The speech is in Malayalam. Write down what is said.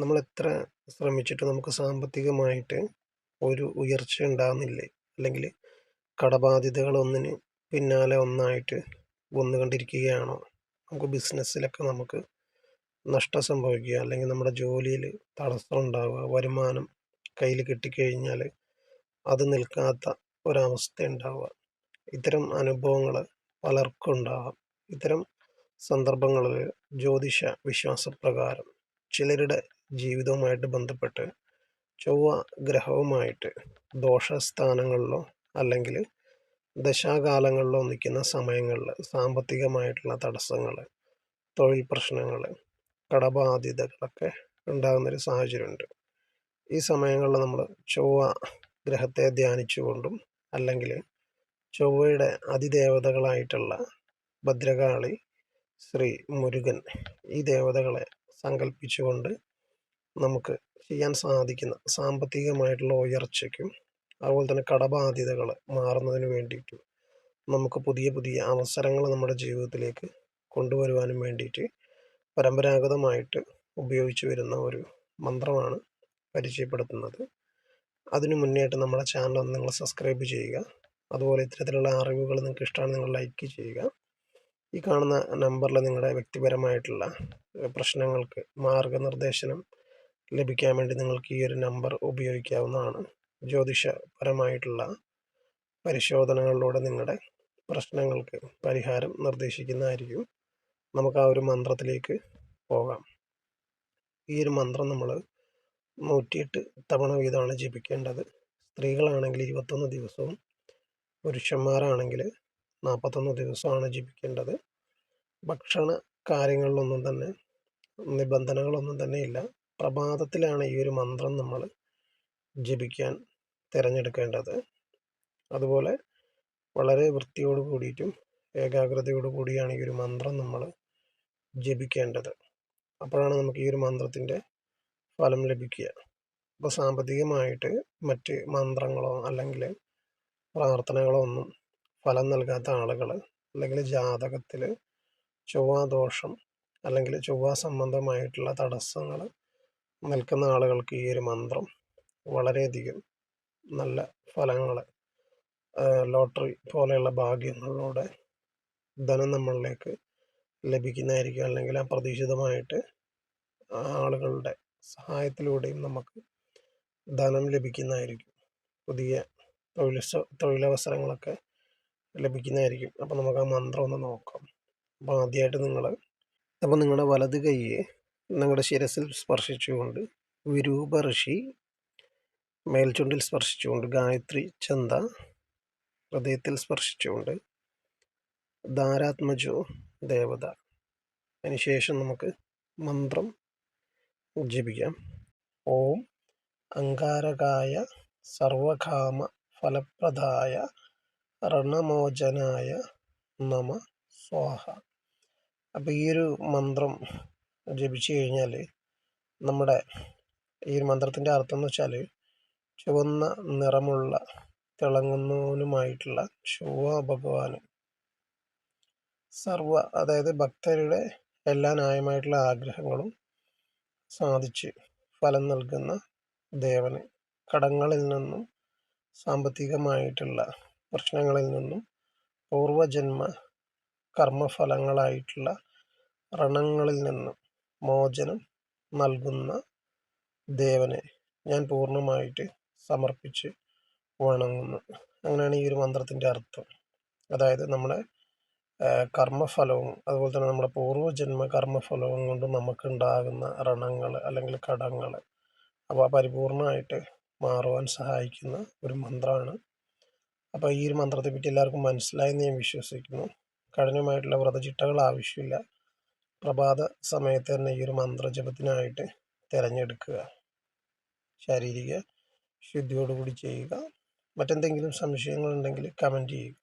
നമ്മളെത്ര ശ്രമിച്ചിട്ടും നമുക്ക് സാമ്പത്തികമായിട്ട് ഒരു ഉയർച്ച ഉണ്ടാകുന്നില്ലേ? അല്ലെങ്കിൽ കടബാധ്യതകൾ ഒന്നിന് പിന്നാലെ ഒന്നായിട്ട് വന്നുകൊണ്ടിരിക്കുകയാണോ? നമുക്ക് ബിസിനസ്സിലൊക്കെ നമുക്ക് നഷ്ടം സംഭവിക്കുക, അല്ലെങ്കിൽ നമ്മുടെ ജോലിയിൽ തടസ്സം ഉണ്ടാവുക, വരുമാനം കയ്യിൽ കിട്ടിക്കഴിഞ്ഞാൽ അത് നിൽക്കാത്ത ഒരവസ്ഥ ഉണ്ടാവുക. ഇത്തരം അനുഭവങ്ങൾ പലർക്കും ഉണ്ടാവാം. ഇത്തരം സന്ദർഭങ്ങളിൽ ജ്യോതിഷ വിശ്വാസപ്രകാരം ചിലരുടെ ജീവിതവുമായിട്ട് ബന്ധപ്പെട്ട് ചൊവ്വ ഗ്രഹവുമായിട്ട് ദോഷസ്ഥാനങ്ങളിലോ അല്ലെങ്കിൽ ദശാകാലങ്ങളിലോ നിൽക്കുന്ന സമയങ്ങളിൽ സാമ്പത്തികമായിട്ടുള്ള തടസ്സങ്ങൾ, തൊഴിൽ പ്രശ്നങ്ങൾ, കടബാധ്യതകളൊക്കെ ഉണ്ടാകുന്നൊരു സാഹചര്യമുണ്ട്. ഈ സമയങ്ങളിൽ നമ്മൾ ചൊവ്വ ഗ്രഹത്തെ ധ്യാനിച്ചുകൊണ്ടും അല്ലെങ്കിൽ ചൊവ്വയുടെ അതിദേവതകളായിട്ടുള്ള ഭദ്രകാളി, ശ്രീ മുരുകൻ, ഈ ദേവതകളെ സങ്കല്പിച്ചുകൊണ്ട് നമുക്ക് ചെയ്യാൻ സാധിക്കുന്ന സാമ്പത്തികമായിട്ടുള്ള ഉയർച്ചയ്ക്കും അതുപോലെ തന്നെ കടബാധ്യതകൾ മാറുന്നതിന് വേണ്ടിയിട്ടും നമുക്ക് പുതിയ പുതിയ അവസരങ്ങൾ നമ്മുടെ ജീവിതത്തിലേക്ക് കൊണ്ടുവരുവാനും വേണ്ടിയിട്ട് പരമ്പരാഗതമായിട്ട് ഉപയോഗിച്ചു വരുന്ന ഒരു മന്ത്രമാണ് പരിചയപ്പെടുത്തുന്നത്. അതിനു മുന്നേയായിട്ട് നമ്മുടെ ചാനൽ ഒന്ന് നിങ്ങൾ സബ്സ്ക്രൈബ് ചെയ്യുക. അതുപോലെ ഇത്തരത്തിലുള്ള അറിവുകൾ നിങ്ങൾക്ക് ഇഷ്ടമാണ് നിങ്ങൾ ലൈക്ക് ചെയ്യുക. ഈ കാണുന്ന നമ്പറിൽ നിങ്ങളുടെ വ്യക്തിപരമായിട്ടുള്ള പ്രശ്നങ്ങൾക്ക് മാർഗനിർദ്ദേശനം ലഭിക്കാൻ വേണ്ടി നിങ്ങൾക്ക് ഈ ഒരു നമ്പർ ഉപയോഗിക്കാവുന്നതാണ്. ജ്യോതിഷപരമായിട്ടുള്ള പരിശോധനകളിലൂടെ നിങ്ങളുടെ പ്രശ്നങ്ങൾക്ക് പരിഹാരം നിർദ്ദേശിക്കുന്നതായിരിക്കും. നമുക്ക് ആ ഒരു മന്ത്രത്തിലേക്ക് പോകാം. ഈ ഒരു മന്ത്രം നമ്മൾ 108 തവണ വീതമാണ് ജപിക്കേണ്ടത്. സ്ത്രീകളാണെങ്കിൽ 21 ദിവസവും പുരുഷന്മാരാണെങ്കിൽ 41 ദിവസമാണ് ജപിക്കേണ്ടത്. ഭക്ഷണ കാര്യങ്ങളിലൊന്നും തന്നെ നിബന്ധനകളൊന്നും തന്നെ ഇല്ല. പ്രഭാതത്തിലാണ് ഈ ഒരു മന്ത്രം നമ്മൾ ജപിക്കാൻ തിരഞ്ഞെടുക്കേണ്ടത്. അതുപോലെ വളരെ വൃത്തിയോട് കൂടിയിട്ടും ഏകാഗ്രതയോട് കൂടിയാണ് ഈ ഒരു മന്ത്രം നമ്മൾ ജപിക്കേണ്ടത്. അപ്പോഴാണ് നമുക്ക് ഈ ഒരു മന്ത്രത്തിൻ്റെ ഫലം ലഭിക്കുക. അപ്പോൾ സാമ്പത്തികമായിട്ട് മറ്റ് മന്ത്രങ്ങളോ അല്ലെങ്കിൽ പ്രാർത്ഥനകളോ ഒന്നും ഫലം നൽകാത്ത ആളുകൾ, അല്ലെങ്കിൽ ജാതകത്തിൽ ചൊവ്വാദോഷം അല്ലെങ്കിൽ ചൊവ്വ സംബന്ധമായിട്ടുള്ള തടസ്സങ്ങൾ നിൽക്കുന്ന ആളുകൾക്ക് ഈ ഒരു മന്ത്രം വളരെയധികം നല്ല ഫലങ്ങൾ, ലോട്ടറി പോലെയുള്ള ഭാഗ്യങ്ങളിലൂടെ ധനം നമ്മളിലേക്ക് ലഭിക്കുന്നതായിരിക്കും. അല്ലെങ്കിൽ അപ്രതീക്ഷിതമായിട്ട് ആളുകളുടെ സഹായത്തിലൂടെയും നമുക്ക് ധനം ലഭിക്കുന്നതായിരിക്കും. പുതിയ തൊഴിലവസരങ്ങളൊക്കെ ലഭിക്കുന്നതായിരിക്കും. അപ്പോൾ നമുക്ക് ആ മന്ത്രം ഒന്ന് നോക്കാം. അപ്പോൾ ആദ്യമായിട്ട് നിങ്ങളുടെ വലത് കൈ നിങ്ങളുടെ ശിരസിൽ സ്പർശിച്ചുകൊണ്ട് വിരൂപ ഋഷി, മേൽചുണ്ടിൽ സ്പർശിച്ചുകൊണ്ട് ഗായത്രി ചന്ത, ഹൃദയത്തിൽ സ്പർശിച്ചുകൊണ്ട് ധാരാത്മജോ ദേവത. അതിനുശേഷം നമുക്ക് മന്ത്രം ജപിക്കാം. ഓം അങ്കാരകായ സർവകാമ ഫലപ്രദായ ഋണമോചനായ നമ സ്വാഹ. അപ്പോൾ ഈ ഒരു മന്ത്രം ജപിച്ചു കഴിഞ്ഞാൽ നമ്മുടെ ഈ ഒരു മന്ത്രത്തിൻ്റെ അർത്ഥം എന്ന് വെച്ചാൽ ചുവന്ന നിറമുള്ള തിളങ്ങുന്നവനുമായിട്ടുള്ള ചൊവ്വ ഭഗവാന് അതായത് ഭക്തരുടെ എല്ലാ ന്യായമായിട്ടുള്ള ആഗ്രഹങ്ങളും സാധിച്ച് ഫലം നൽകുന്ന ദേവന്, കടങ്ങളിൽ നിന്നും സാമ്പത്തികമായിട്ടുള്ള പ്രശ്നങ്ങളിൽ നിന്നും പൂർവജന്മ കർമ്മഫലങ്ങളായിട്ടുള്ള ഋണങ്ങളിൽ നിന്നും മോചനം നൽകുന്ന ദേവനെ ഞാൻ പൂർണ്ണമായിട്ട് സമർപ്പിച്ച് വണങ്ങുന്നു. അങ്ങനെയാണ് ഈ ഒരു മന്ത്രത്തിൻ്റെ അർത്ഥം. അതായത് നമ്മുടെ കർമ്മഫലവും അതുപോലെ തന്നെ നമ്മുടെ പൂർവ്വജന്മ കർമ്മഫലവും കൊണ്ട് നമുക്കുണ്ടാകുന്ന ഋണങ്ങൾ അല്ലെങ്കിൽ കടങ്ങൾ അപ്പോൾ പരിപൂർണമായിട്ട് മാറുവാൻ സഹായിക്കുന്ന ഒരു മന്ത്രമാണ്. അപ്പോൾ ഈ ഒരു മന്ത്രത്തെ പറ്റി എല്ലാവർക്കും മനസ്സിലായെന്ന് ഞാൻ വിശ്വസിക്കുന്നു. കഠിനമായിട്ടുള്ള വ്രതചിട്ടകൾ ആവശ്യമില്ല. പ്രഭാത സമയത്ത് തന്നെ ഈ ഒരു മന്ത്രജപത്തിനായിട്ട് തിരഞ്ഞെടുക്കുക. ശാരീരിക ശുദ്ധിയോടുകൂടി ചെയ്യുക. മറ്റെന്തെങ്കിലും സംശയങ്ങളുണ്ടെങ്കിൽ കമൻറ്റ് ചെയ്യുക.